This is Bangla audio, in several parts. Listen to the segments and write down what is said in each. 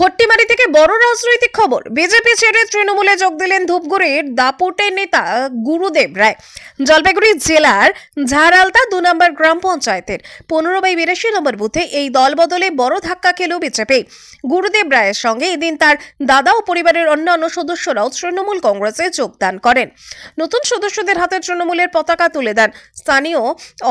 খট্টিমারি থেকে বড় রাজনৈতিক খবর। বিজেপি ছেড়ে তৃণমূলে যোগ দিলেন ধূপগুড়ির দাপুটের নেতা গুরুদেব রায়। জলপাইগুড়ি জেলার ঝাড়ালতা 2 নম্বর গ্রাম পঞ্চায়েতের 15/82 নম্বর বুথে এই দল বদলে বড় ধাক্কা খেল বিজেপি। গুরুদেব রায়ের সঙ্গে এদিন তার দাদা ও পরিবারের অন্যান্য সদস্যরাও তৃণমূল কংগ্রেসে যোগদান করেন। নতুন সদস্যদের হাতে তৃণমূলের পতাকা তুলে দেন স্থানীয়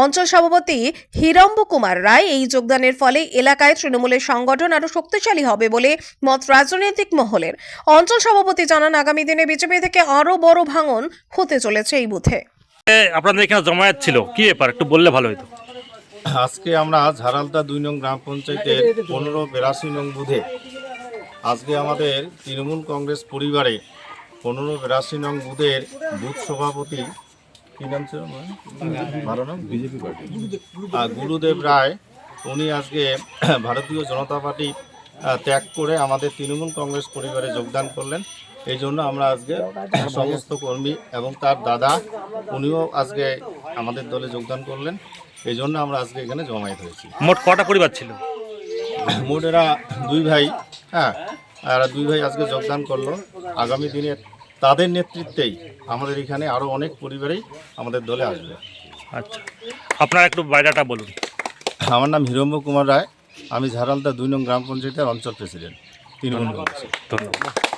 অঞ্চল সভাপতি হিরম্ব কুমার রায়। এই যোগদানের ফলে এলাকায় তৃণমূলের সংগঠন আরো শক্তিশালী হবে বলে মত রাজনৈতিক মহলের। অঞ্চল সভাপতি জানান, আগামী দিনে বিজেপি থেকে আরো বড় ভাঙন হতে চলেছে এই বুথে। আপনাদের এখানে জমায়েত ছিল, কি ব্যাপার একটু বললে ভালো হতো। আজকে আমরা ঝাড়ালতা 2 নং গ্রাম পঞ্চায়েতের 15/82 নং বুথে আজকে আমাদের তৃণমূল কংগ্রেস পরিবারে 15/82 নং বুথের বুথ সভাপতি কি নাম ছিল ভালো নাম বিজেপি পার্টি গুরুদেব রায়, উনি আজকে ভারতীয় জনতা পার্টি ত্যাগ করে আমাদের তৃণমূল কংগ্রেস পরিবারে যোগদান করলেন। এই জন্য আমরা আজকে সমস্ত কর্মী এবং তার দাদা উনিও আজকে আমাদের দলে যোগদান করলেন। এই জন্য আমরা আজকে এখানে জমায়েত হয়েছি। মোট কটা পরিবার ছিল? মোট এরা 2 ভাই, হ্যাঁ, এরা 2 ভাই আজকে যোগদান করলো। আগামী দিনে তাদের নেতৃত্বেই আমাদের এখানে আরও অনেক পরিবারই আমাদের দলে আসবে। আচ্ছা, আপনারা একটু বাইরেটা বলুন। আমার নাম হিরম্ব কুমার রায়, আমি ঝাড়ালতা 2 নং গ্রাম পঞ্চায়েতের অঞ্চল প্রেসিডেন্ট তৃণমূল কংগ্রেস। ধন্যবাদ।